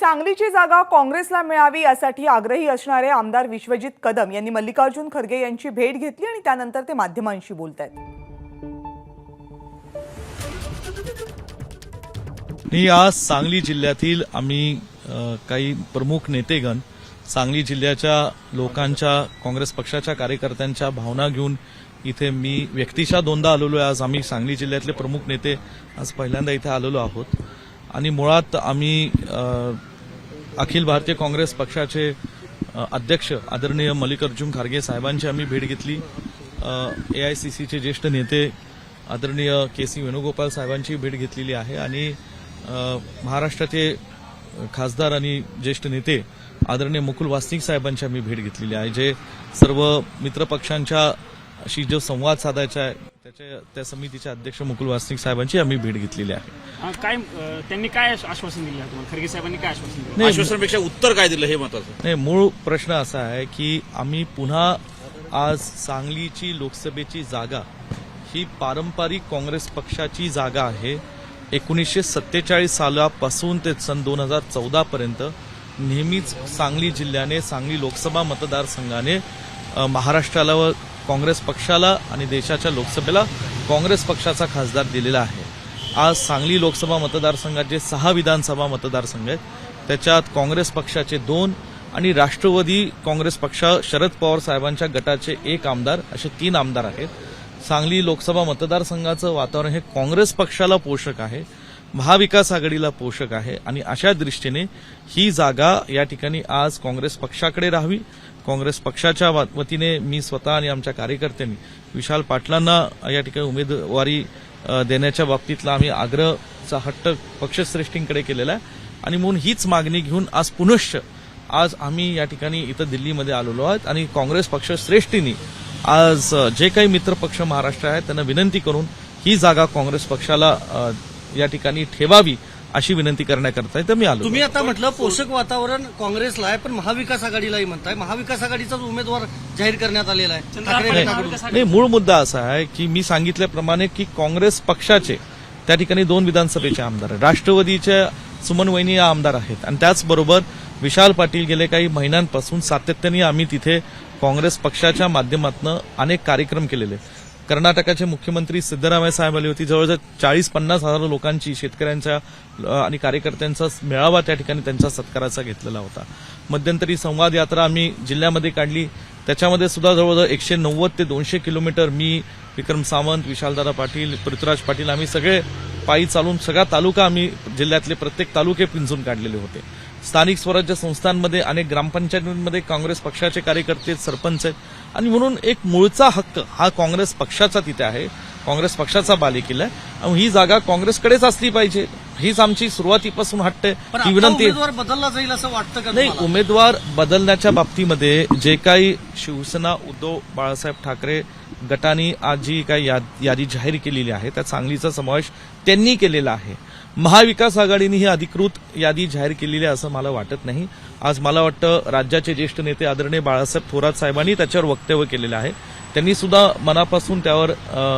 सांगलीची जागा काँग्रेसला मिळावी यासाठी आग्रही असणारे आमदार विश्वजित कदम यांनी मल्लिकार्जुन खरगे यांची भेट घेतली आणि त्यानंतर ते माध्यमांशी बोलतायत। आज सांगली जिल्ह्यातील आम्ही काही प्रमुख नेतेगण सांगली जिल्ह्याच्या लोकांच्या काँग्रेस पक्षाच्या कार्यकर्त्यांच्या भावना घेऊन इथे मी व्यक्तिशः दोनदा आलेलो आहे। आज आम्ही सांगली जिल्ह्यातले प्रमुख नेते आज पहिल्यांदा इथे आलेलो आहोत आणि मुळात आम्ही अखिल भारतीय काँग्रेस पक्षाचे अध्यक्ष आदरणीय मल्लिकार्जुन खरगे साहेबांची आम्ही भेट घेतली। एआयसीसीचे ज्येष्ठ नेते आदरणीय के.सी. वेणुगोपाल साहेबांची भेट घेतलेली आहे आणि महाराष्ट्राचे खासदार आणि ज्येष्ठ नेते आदरणीय मुकुल वासनिक साहेबांची आम्ही भेट घेतलेली आहे। जे सर्व मित्रपक्षांच्याशी जो संवाद साधायचा आहे त्या समितीचे अध्यक्ष मुकुल वासनिक साहेबांची आम्ही भेट घेतलेली आहे। काय त्यांनी काय आश्वासन दिलं तुम्हाला? खरगे साहेबांनी काय आश्वासन दिलं? आश्वासनापेक्षा उत्तर काय दिलं हे महत्वाचं नाही। मूळ प्रश्न असा आहे की आम्ही पुन्हा आज सांगलीची लोकसभेची जागा ही पारंपरिक काँग्रेस पक्षाची जागा आहे। 1947 सालापासून ते सन 2014 पर्यंत नेहमीच सांगली जिल्ह्याने सांगली लोकसभा मतदारसंघाने महाराष्ट्राला व काँग्रेस पक्षाला आणि देशाच्या लोकसभेला काँग्रेस पक्षाचा खासदार दिलेला आहे। आज सांगली लोकसभा मतदारसंघात जे 6 विधानसभा मतदारसंघ आहेत त्याच्यात काँग्रेस पक्षाचे 2 आणि राष्ट्रवादी काँग्रेस पक्ष शरद पवार साहेबांच्या गटाचे 1 आमदार असे 3 आमदार आहेत। सांगली लोकसभा मतदारसंघाचं वातावरण हे काँग्रेस पक्षाला पोषक आहे, महाविकास आघाडीला पोषक आहे आणि अशा दृष्टीने ही जागा या ठिकाणी आज काँग्रेस पक्षाकडे राहावी। काँग्रेस पक्षाच्या वतीने मी स्वतः आणि आमच्या कार्यकर्त्यांनी विशाल पाटलांना या ठिकाणी उमेदवारी देण्याच्या बाबतीतला आम्ही आग्रहचा हट्ट पक्षश्रेष्ठींकडे केलेला आहे आणि म्हणून हीच मागणी घेऊन आज पुनश्च आज आम्ही या ठिकाणी इथं दिल्लीमध्ये आलेलो आहोत आणि काँग्रेस पक्षश्रेष्ठींनी आज जे काही मित्रपक्ष महाराष्ट्र आहेत त्यांना विनंती करून ही जागा काँग्रेस पक्षाला या ठिकाणी ठेवावी अशी विनंती करण्याकरता इथं मी आलो। तुम्ही आता म्हटलं पोषक वातावरण काँग्रेसला आहे पण महाविकास आघाडीलाही म्हणताय, महाविकास आघाडीचाच उमेदवार जाहीर करण्यात आलेला आहे। नाही, मूळ मुद्दा असा आहे की मी सांगितल्याप्रमाणे की काँग्रेस पक्षाचे त्या ठिकाणी 2 विधानसभेचे आमदार आहेत, राष्ट्रवादीच्या सुमन वहिनी या आमदार आहेत आणि त्याचबरोबर विशाल पाटील गेले काही महिन्यांपासून सातत्याने आम्ही तिथे काँग्रेस पक्षाच्या माध्यमातून अनेक कार्यक्रम केलेले आहेत। कर्नाटकाचे मुख्यमंत्री सिद्धरामय्या साहेब आले होते, जवळजवळ 40-50 हजार लोकांची शेतकऱ्यांच्या आणि कार्यकर्त्यांचा मेळावा त्या ठिकाणी त्यांच्या सत्काराचा घेतलेला होता। मध्यंतरी संवाद यात्रा आम्ही जिल्ह्यामध्ये काढली, त्याच्यामध्ये सुद्धा जवळजवळ 190 ते 200 किलोमीटर मी, विक्रम सावंत, विशालदादा पाटील, पृथ्वीराज पाटील आम्ही सगळे पायी चालून सगळा तालुका आम्ही जिल्ह्यातले प्रत्येक तालुके पिंजून काढलेले होते। स्थानिक स्वराज्य संस्थांमध्ये अनेक ग्रामपंचायतींमध्ये काँग्रेस पक्षाचे कार्यकर्ते सरपंच आहेत आणि म्हणून एक मूळचा हक्क हा काँग्रेस पक्षाचा तिथे आहे, काँग्रेस पक्षाचा बालेकिल्ला आहे आणि ही जागा काँग्रेसकडेच असली पाहिजे हीच आमची सुरुवातीपासून हट्ट ही विनंती। उमेदवार बदलला जाईल असं वाटतं का? नाही, उमेदवार बदलण्याच्या बाबतीमध्ये जे काही शिवसेना उद्धव बाळासाहेब ठाकरे गटाने आज जी काही यादी जाहीर केलेली आहे त्या सांगलीचा समावेश त्यांनी केलेला आहे। महाविकास आघाडीने ही अधिकृत यादी जाहीर केलेली आहे असं मला वाटत नाही। आज मला वाटतं राज्याचे ज्येष्ठ नेते आदरणीय बाळासाहेब थोरात साहेबांनी त्याच्यावर वक्तव्य केलेलं आहे, त्यांनी सुद्धा मनापासून त्यावर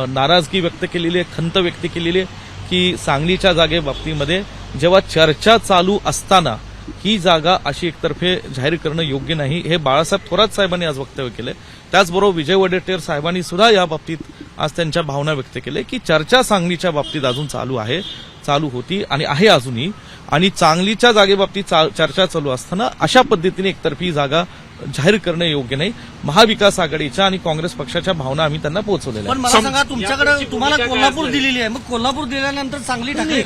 नाराजगी व्यक्त केलेली आहे, खंत व्यक्त केलेली आहे की सांगलीच्या जागेबाबतीमध्ये जेव्हा चर्चा चालू असताना ही जागा अशी एकतर्फे जाहीर करणं योग्य नाही, हे बाळासाहेब थोरात साहेबांनी आज वक्तव्य केलंय। त्याचबरोबर विजय वडेट्टीवार साहेबांनी सुद्धा या बाबतीत आज त्यांच्या भावना व्यक्त केल्या की चर्चा सांगलीच्या बाबतीत अजून चालू होती आणि आहे अजूनही आणि सांगलीच्या जागेबाबतीत चर्चा चालू असताना अशा पद्धतीने एकतर्फी जागा जाहीर करणं योग्य नाही। महाविकास आघाडीच्या आणि काँग्रेस पक्षाच्या भावना आम्ही त्यांना पोहोचवलेल्या पण मला सांगा, तुमच्याकडे तुम्हाला कोल्हापूर दिलेली आहे, मग कोल्हापूर दिल्यानंतर सांगली ठाकरे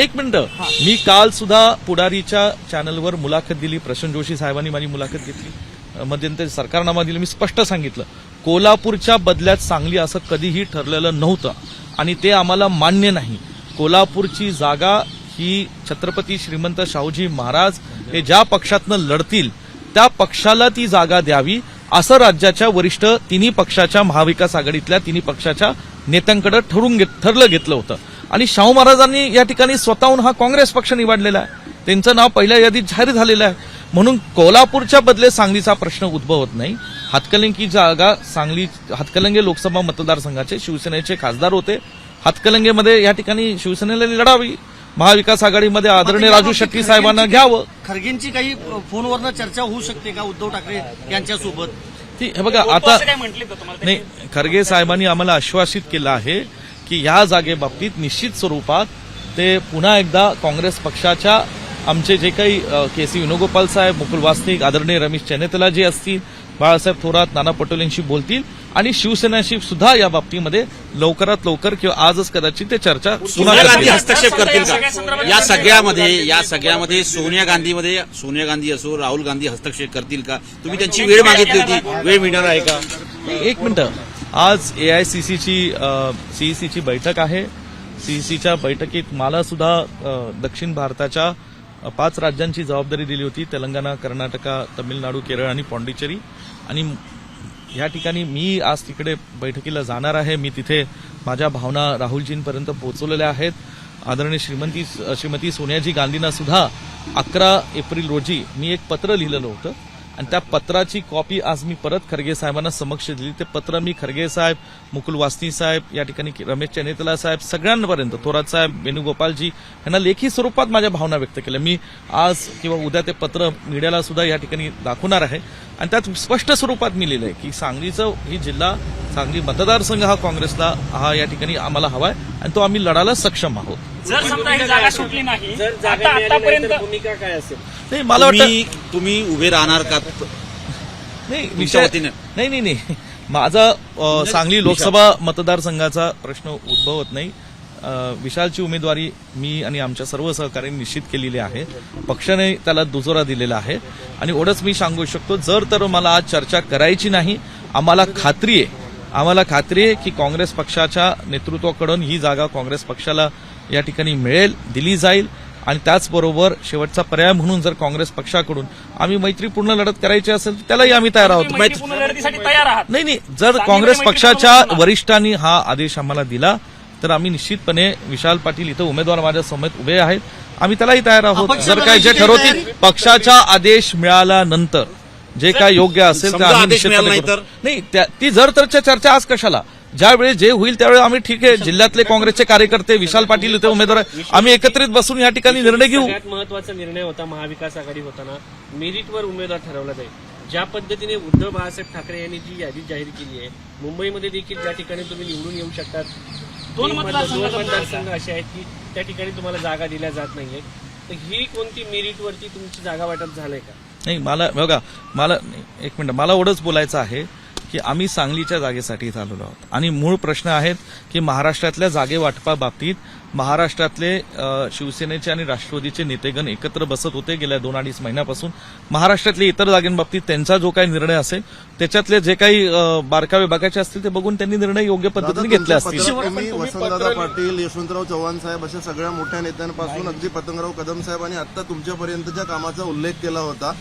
एक मिनिट मी काल सुद्धा पुढारीच्या चॅनलवर मुलाखत दिली, प्रशांत जोशी साहेबांनी माझी मुलाखत घेतली, मध्यंतरी सरकारनामा दिलं, मी स्पष्ट सांगितलं कोल्हापूरच्या बदल्यात सांगली असं कधीही ठरलेलं नव्हतं आणि ते आम्हाला मान्य नाही। कोल्हापूरची जागा ही छत्रपती श्रीमंत शाहूजी महाराज हे ज्या पक्षातनं लढतील त्या पक्षाला ती जागा द्यावी असं राज्याच्या वरिष्ठ तिन्ही पक्षाच्या महाविकास आघाडीतल्या तिन्ही पक्षाच्या नेत्यांकडे ठरलं घेतलं होतं आणि शाहू महाराजांनी या ठिकाणी स्वतःहून हा काँग्रेस पक्ष निवडलेला आहे, त्यांचं नाव पहिल्या यादीत जाहीर झालेलं आहे म्हणून कोल्हापूरच्या बदले सांगलीचा प्रश्न उद्भवत नाही। हातकणंगलेची जागा सांगली हातकणंगले लोकसभा मतदारसंघाचे शिवसेनेचे खासदार होते, हातकणंगलेमध्ये या ठिकाणी शिवसेनेला लढावी महाविकास आघाडीमध्ये आदरणीय राजू शेट्टी साहेबांना घ्यावं. खरगेंची काही फोनवरनं चर्चा होऊ शकते का उद्धव ठाकरे यांच्यासोबत? ती हे बघा आता आता काय म्हटले तुम्हाला नाही, खरगे साहेबांनी आम्हाला आश्वासित केलं आहे की या जागेबाबतीत निश्चित स्वरूपात ते पुन्हा एकदा काँग्रेस पक्षाच्या आमचे जे काही के.सी. वेणुगोपाल साहेब, मुकुल वासनिक, आदरणीय रमेश चन्नेतला जे असतील, बाळासाहेब थोरात, नाना पटोलेंशी बोलतील आणि शिवसेनेशी सुद्धा या बाबतीमध्ये लवकरात लवकर किंवा आजच कदाचित ते चर्चा पुन्हा सोनिया गांधी करतील. हस्तक्षेप करतील का या सगळ्यामध्ये सोनिया गांधी असो, राहुल गांधी हस्तक्षेप करतील का? तुम्ही त्यांची वेळ मागितली होती, वेळ मिळणार आहे का? एक मिनिटं, आज सीईसीची बैठक आहे. सीईसीच्या बैठकीत मला सुद्धा दक्षिण भारताच्या 5 राज्यांची जबाबदारी दिली होती, तेलंगणा, कर्नाटका, तामिळनाडू, केरळ आणि पॉंडिचेरी. आणि या ठिकाणी मी आज तिकडे बैठकीला जाणार आहे. मी तिथे माझ्या भावना राहुलजींपर्यंत पोहोचवलेल्या आहेत. आदरणीय श्रीमती सोनियाजी गांधींना सुद्धा 11 एप्रिल रोजी मी एक पत्र लिहिलेलं होतं आणि त्या पत्राची कॉपी आज मी परत खरगे साहेबांना समक्ष दिली. ते पत्र मी खरगे साहेब, मुकुल वासनिक साहेब, या ठिकाणी रमेश चन्नेतला साहेब, सगळ्यांपर्यंत, थोरात साहेब, वेणुगोपालजी यांना लेखी स्वरूपात माझ्या भावना व्यक्त केल्या. मी आज किंवा उद्या ते पत्र मीडियाला सुद्धा या ठिकाणी दाखवणार आहे आणि त्यात स्पष्ट स्वरूपात मी लिहिलंय की सांगलीचं ही जिल्हा, सांगली मतदारसंघ हा काँग्रेसला हा या ठिकाणी आम्हाला हवाय आणि तो आम्ही लढायला सक्षम आहोत. जर समजा ही जागा सुटली नाही आतापर्यंत भूमिका काय असेल? नाही, मला वाटतं तुम्ही उभे राहणार का? नाही, तुमच्या वतीने? नाही, माझा सांगली लोकसभा मतदारसंघाचा प्रश्न उद्भवत नाही. विशालची उमेदवारी मी आणि आमच्या सर्व सहकार्यांनी निश्चित केलेली आहे. पक्षाने त्याला दुजोरा दिलेला आहे आणि एवढंच मी सांगू शकतो, जर तर मला आज चर्चा करायची नाही. आम्हाला खात्री आहे की काँग्रेस पक्षाच्या नेतृत्वाकडून ही जागा काँग्रेस पक्षाला या ठिकाणी मिळेल, दिली जाईल. आणि त्याचबरोबर शेवटचा पर्याय म्हणून जर काँग्रेस पक्षाकडून आम्ही मैत्रीपूर्ण लढत करायची असेल तर त्यालाही आम्ही तयार आहोत. मैत्रीपूर्ण लढतीसाठी तयार आहात. नाही, जर काँग्रेस पक्षाच्या वरिष्ठांनी हा आदेश आम्हाला दिला तर आम्ही निश्चितपणे विशाल पाटील इथं उमेदवार माझ्या समोर उभे आहेत, आम्ही त्यालाही तयार आहोत. जर काय जे ठरवतील पक्षाचा आदेश मिळाल्यानंतर जे काय योग्य असेल ते समजा आम्ही आदेश मिळाला निश्चितपणे नाही करू. नाही, ती जर तरच्या चर्चा आज कशाला? ज्यावेळी जे होईल त्यावेळी आम्ही ठीक आहे, जिल्ह्यातले काँग्रेसचे कार्यकर्ते, विशाल पाटील इथे उमेदवार, आम्ही एकत्रित बसून या ठिकाणी निर्णय घेऊ. सगळ्यात महत्वाचा निर्णय होता महाविकास आघाडी होताना मेरिटवर उमेदवार ठरवला जाईल. ज्या पद्धतीने उद्धव बाळासाहेब ठाकरे यांनी जी यादी जाहीर केली आहे, मुंबईमध्ये देखील ज्या ठिकाणी तुम्ही निवडून येऊ शकतात, 2 दोन मतदारसंघ मतदारसंघ असे आहेत की त्या ठिकाणी तुम्हाला जागा दिल्या जात नाहीये. तर ही कोणती मेरिटवरती तुमची जागा वाटप झालंय का? नाही, मला एक मिनिट, मला एवढंच बोलायचं आहे की आम्ही सांगलीच्या जागेसाठी आलेलो आहोत आणि मूळ प्रश्न आहेत की महाराष्ट्रातल्या जागे वाटपाबाबतीत महाराष्ट्रातले शिवसेनेचे आणि राष्ट्रवादीचे नेतेगण एकत्र बसत होते गेल्या 2-2.5 महिन्यापासून. महाराष्ट्रातले इतर जागांबाबतीत त्यांचा जो काही निर्णय असेल त्याच्यातले जे काही बारकावे बघायचे असतील ते बघून त्यांनी निर्णय योग्य पद्धतीने घेतले असतील. तुम्ही वसंतदादा पाटील, यशवंतराव चव्हाण साहेब अशा सगळ्या मोठ्या नेत्यांपासून अगदी पतंगराव कदम साहेब आणि आता तुमच्यापर्यंतच्या कामाचा उल्लेख केला होता.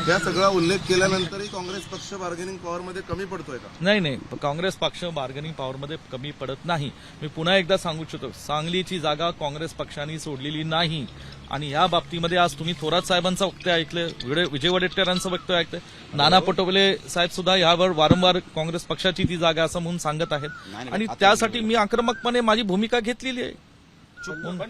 या सगळा उल्लेख केल्यानंतरही काँग्रेस पक्ष बार्गेनिंग पॉवरमध्ये कमी पडतोय का? नाही, काँग्रेस पक्ष बार्गेनिंग पॉवरमध्ये कमी पडत नाही. मी पुन्हा एकदा सांगू इच्छितो, सांगलीची जागा काँग्रेस पक्षाने सोडलेली नाही. आणि या बाबतीमध्ये आज तुम्ही थोरात साहेबांचं वक्तव्य ऐकलं, विजय वडेट्टीवारांचं वक्तव्य ऐकलं, नाना पटोले साहेब सुद्धा यावर वारंवार काँग्रेस पक्षाची ती जागा असं म्हणून सांगत आहेत आणि त्यासाठी मी आक्रमकपणे माझी भूमिका घेतलेली आहे.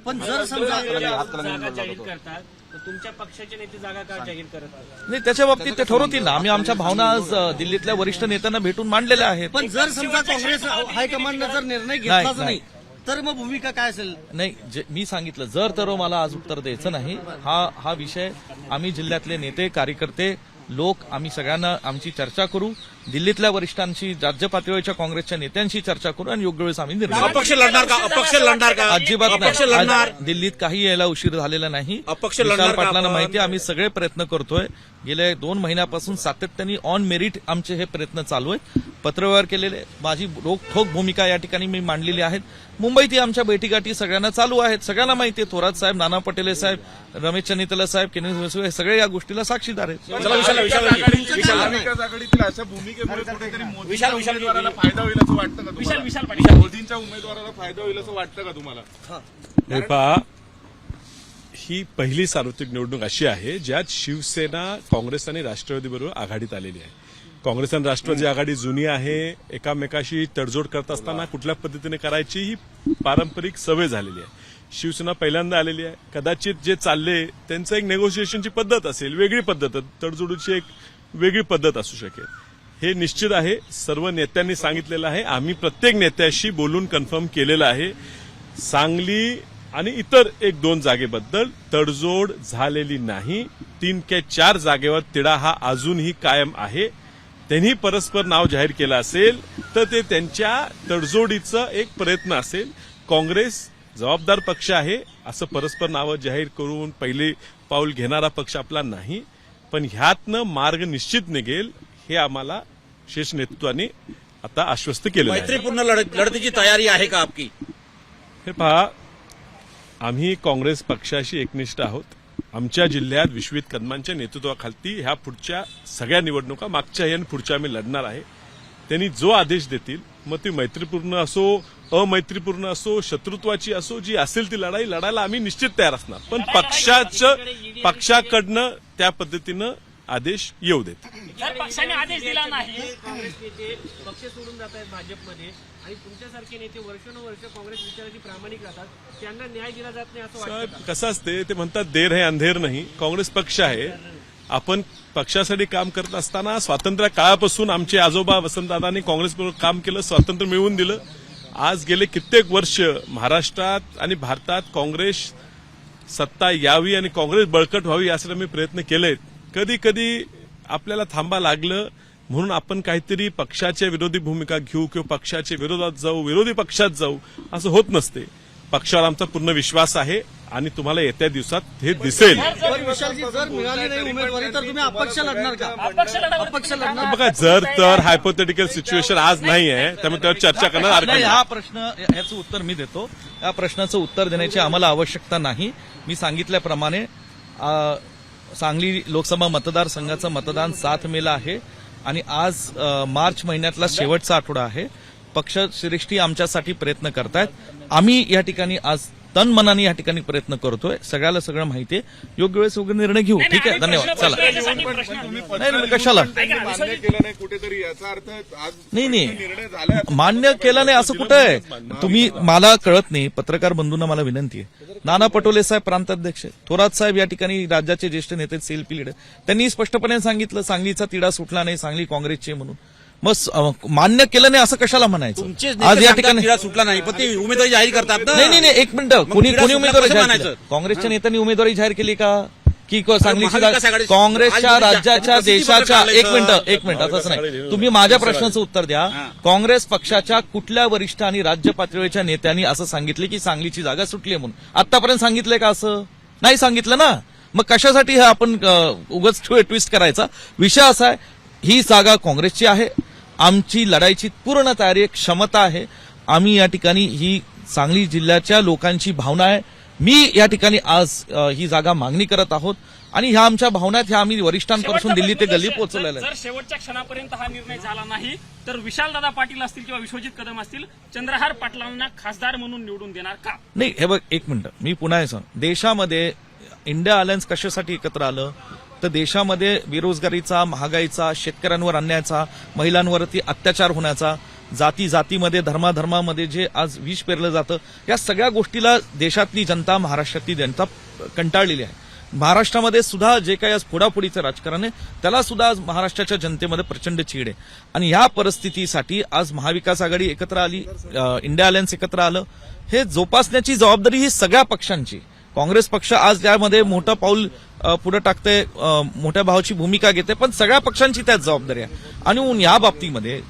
पण जर समजा जागा जाहीर करतात तर तुमच्या पक्षाचे नेते जागा का जाहीर करत नाही? नाही, त्याच्या बाबतीत ते ठरवतील ना. आम्ही आमच्या भावना आज दिल्लीतल्या वरिष्ठ नेत्यांना भेटून मांडलेल्या आहेत. पण जर समजा काँग्रेस हायकमांडनं जर निर्णय घेतलाच नाही तर मग भूमिका काय असेल? नाही, मी सांगितलं, जर तर मला आज उत्तर द्यायचं नाही. हा विषय आम्ही जिल्ह्यातले नेते, कार्यकर्ते, लोक, आम्ही सगळ्यांना आमची चर्चा करू, दिल्लीतल्या वरिष्ठांशी, राज्य पातळीवरच्या काँग्रेसच्या नेत्यांशी चर्चा करू आणि योग्य वेळेस आम्ही निर्णय अपक्ष लढणार का? अपक्ष लढणार का? अजिबात अपक्ष नाही. लढणार? आज दिल्लीत काही यायला उशीर झालेला नाही. अपक्ष विशाल लढणार का पाटलांना आपण? माहिती आहे, आम्ही सगळे प्रयत्न करतोय. गेल्या 2 महिन्यापासून सातत्याने ऑन मेरिट आमचे हे प्रयत्न चालू आहेत. पत्रव्यवहार केलेले, माझी रोखठोक भूमिका या ठिकाणी मी मांडलेली आहेत. मुंबईत आमच्या बैठकीगाठी सगळ्यांना चालू आहेत. सगळ्यांना माहिती आहे, थोरात साहेब, नाना पटोले साहेब, रमेश चन्नेतला साहेब, हे सगळे या गोष्टीला साक्षीदार आहेत. महाविकास आघाडीतील अशा भूमिकेमुळे कुठेतरी मोदींच्या उमेदवाराला फायदा होईल असं वाटतं का तुम्हाला? विशाल पाटील मोदींच्या उमेदवाराला फायदा होईल असं वाटतं का तुम्हाला? हे पहा, ही पहिली सार्वत्रिक निवडणूक अशी आहे ज्यात शिवसेना काँग्रेस आणि राष्ट्रवादी बरोबर आघाडीत आलेली आहे. काँग्रेस आणि राष्ट्रवादी आघाडी जुनी आहे. एकामेकाशी तडजोड करत असताना कुठल्या पद्धतीने करायची ही पारंपरिक सवय झालेली आहे. शिवसेना पहिल्यांदा आलेली आहे. कदाचित जे चालले त्यांचं एक नेगोशिएशनची पद्धत असेल, वेगळी पद्धत, तडजोडीची एक वेगळी पद्धत असू शकेल. हे निश्चित आहे, सर्व नेत्यांनी सांगितलेलं आहे. आम्ही प्रत्येक नेत्याशी बोलून कन्फर्म केलेलं आहे. सांगली आणि इतर 1-2 जागेबद्दल तडजोड झालेली नाही. 3 के 4 जागेवर तिढा हा अजूनही कायम आहे. त्यांनी परस्पर नाव जाहीर केलं असेल तर ते त्यांच्या तडजोडीचा एक प्रयत्न असेल. काँग्रेस जबाबदार पक्ष आहे, असं परस्पर नावं जाहीर करून पहिले पाऊल घेणारा पक्ष आपला नाही. पण ह्यातनं मार्ग निश्चित निघेल हे आम्हाला शीर्ष नेतृत्वाने आता आश्वस्त केलं आहे. मैत्रीपूर्ण लढतीची तयारी आहे का आपकी? हे पहा, आम्ही काँग्रेस पक्षाशी एकनिष्ठ आहोत. आमच्या जिल्ह्यात विश्वित कदमांच्या नेतृत्वाखाली ह्या पुढच्या सगळ्या निवडणुका मागच्या आणि पुढच्या आम्ही लढणार आहे. त्यांनी जो आदेश देतील, मग ती मैत्रीपूर्ण असो, अमैत्रीपूर्ण असो, शत्रुत्वाची असो, जी असेल ती लढाई लढायला आम्ही निश्चित तयार असणार. पण पक्षाकडनं त्या पद्धतीनं आदेश येऊ देत. जर पक्षाने आदेश दिला नाही, काँग्रेस नेते पक्ष सोडून जात आहेत भाजपमध्ये आणि तुमच्यासारखे नेते वर्षानुवर्ष काँग्रेस विचाराची प्रामाणिक राहतात, त्यांना न्याय दिला जात नाही असं वाटतं साहेब, का? कसं असते, ते म्हणतात देर है अंधेर नाही. काँग्रेस पक्ष आहे. आपण पक्षासाठी काम करत असताना स्वातंत्र्य काळापासून आमचे आजोबा वसंतदादांनी काँग्रेसबरोबर काम केलं, स्वातंत्र्य मिळवून दिलं. आज गेले कित्येक वर्ष महाराष्ट्रात आणि भारतात काँग्रेस सत्ता यावी आणि काँग्रेस बळकट व्हावी यासाठी आम्ही प्रयत्न केलेत. कधी कधी आपल्याला थांबा लागलं म्हणून आपण काहीतरी पक्षाच्या विरोधी भूमिका घेऊ किंवा पक्षाच्या विरोधात जाऊ, विरोधी पक्षात जाऊ, असं होत नसते. पक्षावर आमचा पूर्ण विश्वास आहे आणि तुम्हाला येत्या दिवसात हे दिसेल. पण विशालजी, जर मिळाली नाही उमेदवारी तर तुम्ही अपक्ष लढणार का? अपक्ष लढणार. बघा, जर तर हायपोथेटिकल सिच्युएशन आज नाही आहे, त्यामुळे त्यावर चर्चा करणार अर्थ नाही, नाही. हा प्रश्न, याचं उत्तर मी देतो. या प्रश्नाचं उत्तर देण्याची आम्हाला आवश्यकता नाही. मी सांगितल्याप्रमाणे सांगली लोकसभा मतदारसंघाचं मतदान 7 मेला आहे आणि आज मार्च महिन्यातला शेवटचा आठवडा आहे. पक्षश्रेष्ठी आमच्यासाठी प्रयत्न करतायत. आम्ही या ठिकाणी आज तन मनाने या ठिकाणी प्रयत्न करतोय. सगळ्याला सगळं माहिती आहे. योग्य वेळेस योग्य निर्णय घेऊ. ठीक आहे, धन्यवाद. चला. नाही, कशाला मान्य केलं नाही कुठेतरी, याचा अर्थ आज नाही निर्णय झाला. मान्य केलं नाही असं कुठं आहे? तुम्ही, मला कळत नाही, पत्रकार बंधूंना मला विनंती आहे. नाना पटोले साहेब प्रांताध्यक्ष, थोरात साहेब या ठिकाणी राज्याचे ज्येष्ठ नेते, सीएलपी लीडर, त्यांनी स्पष्टपणे सांगितलं सांगलीचा तिढा सुटला नाही, सांगली काँग्रेसची म्हणून. मग मान्य केलं नाही असं कशाला म्हणायचं? तुमचेच आज या ठिकाणी तिढा सुटला नाही, पण ते उमेदवारी जाहीर करतात ना. नाही, एक मिनिटं, कोणी तिढा सुटला उमेदवारी कसं जाहीर म्हणायचं? केली? काँग्रेसच्या नेत्यांनी उमेदवारी जाहीर केली का? की सांगलीची महाविकास आघाडी- काँग्रेसच्या आज राज्याच्या प्रसिद्धी देशाच्या पत्रक एक मिनिट असंच नाही. तुम्ही माझ्या प्रश्नाचं उत्तर द्या. काँग्रेस पक्षाच्या कुठल्या वरिष्ठ आणि राज्य पातळीच्या नेत्यांनी असं सांगितले की सांगलीची जागा सुटली म्हणून? आतापर्यंत सांगितलंय का? असं नाही सांगितलं ना. मग कशासाठी हे आपण उगाच ट्विस्ट करायचा? विषय असा आहे, ही जागा काँग्रेसची आहे. आमची लढाईची पूर्ण तयारी, क्षमता आहे. आम्ही या ठिकाणी, ही सांगली जिल्ह्याच्या लोकांची भावना आहे. मी या ठिकाणी आज ही जागा मागणी करत आहोत आणि ह्या आमच्या भावनात ह्या आम्ही वरिष्ठांपासून दिल्ली ते गल्ली पोहोचवलेल्या जर शेवटच्या क्षणापर्यंत हा निर्णय झाला नाही तर विशालदादा पाटील असतील किंवा विश्वजित कदम असतील, चंद्रहार पाटलांना खासदार म्हणून निवडून देणार का? नाही. हे बघ, एक मिनिट, मी पुन्हा सांग, देशामध्ये इंडिया अलायन्स कशासाठी एकत्र आलं? तर देशामध्ये बेरोजगारीचा, महागाईचा, शेतकऱ्यांवर अन्यायाचा, महिलांवरती अत्याचार होण्याचा, जातीमध्ये, धर्मामध्ये जे आज विष पेरलं जातं, या सगळ्या गोष्टीला देशातली जनता, महाराष्ट्रातली जनता कंटाळलेली आहे. महाराष्ट्रामध्ये सुद्धा जे काही आज फोडाफोडीचं राजकारण आहे, त्याला सुद्धा आज महाराष्ट्राच्या जनतेमध्ये प्रचंड चीड आहे. आणि ह्या परिस्थितीसाठी आज महाविकास आघाडी एकत्र आली, इंडिया अलायन्स एकत्र आलं. हे जोपासण्याची जबाबदारी ही सगळ्या पक्षांची. काँग्रेस पक्ष आज यामध्ये मोठं पाऊल पुढे टाकते, मोठ्या भावाची भूमिका घेते, पण सगळ्या पक्षांची त्याच जबाबदारी आहे. आणि या बाबतीमध्ये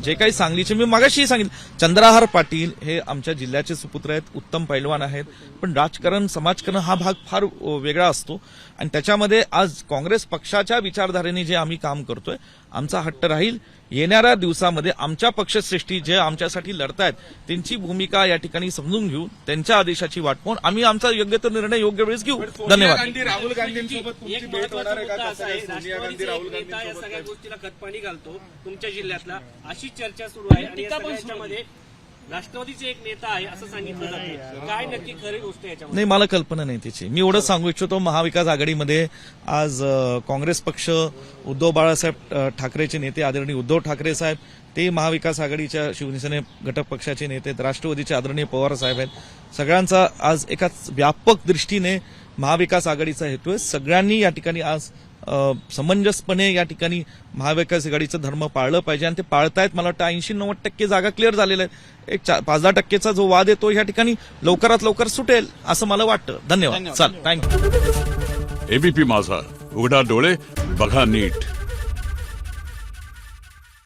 जे काही सांगलीचे, मी मगाशीही सांगितलं, चंद्रहार पाटील हे आमच्या जिल्ह्याचे सुपुत्र आहेत, उत्तम पैलवान आहेत. पण राजकारण, समाजकारण हा भाग फार वेगळा असतो आणि त्याच्यामध्ये आज काँग्रेस पक्षाच्या विचारधारेने जे आम्ही काम करतोय, आमचा हट्ट राहील. येणाऱ्या दिवसामध्ये आमच्या पक्षश्रेष्ठी जे आमच्यासाठी लढतायत त्यांची भूमिका या ठिकाणी समजून घेऊन त्यांच्या आदेशाची वाट पाहून आम्ही आमचा योग्य तो निर्णय योग्य वेळेस घेऊ. धन्यवाद. राहुल गांधींसोबत तुमची एक भेट होणार आहे का? महत्त्वाचा कसं मुद्दा आहे? असा आहे, सोनिया गांधी राहुल राष्ट्रवादीचा एक नेता या गांधींसोबत सगळ्या काय? गोष्टीला खतपाणी घालतो तुमच्या जिल्ह्यातला, अशी चर्चा सुरू आहे आणि या सगळ्याच्यामध्ये राष्ट्रवादीचे एक नेता आहे असं सांगितलं जाते. काय नक्की खरी गोष्ट आहे याच्यामध्ये? नाही, मला कल्पना नाही त्याची. मी एवढंच सांगू इच्छितो, महाविकास आघाडीमध्ये आज काँग्रेस पक्ष, उद्धव बाळासाहेब ठाकरेचे नेते आदरणीय उद्धव ठाकरे साहेब, ते महाविकास आघाडीच्या शिवसेने घटक पक्षाचे नेते, राष्ट्रवादीचे आदरणीय पवार साहेब आहेत. सगळ्यांचा आज एकाच व्यापक दृष्टीने महाविकास आघाडीचा हेतू आहे. सगळ्यांनी या ठिकाणी आज समंजसपणे या ठिकाणी महाविकास आघाडीचं धर्म पाळलं पाहिजे आणि ते पाळतायत. मला वाटतं 80-90% जागा क्लिअर झालेल्या आहेत. एक 5-10% जो वाद येतो या ठिकाणी लवकरात लवकर सुटेल असं मला वाटतं. धन्यवाद. चल, थँक्यू. एबीपी माझा, उघडा डोळे बघा नीट.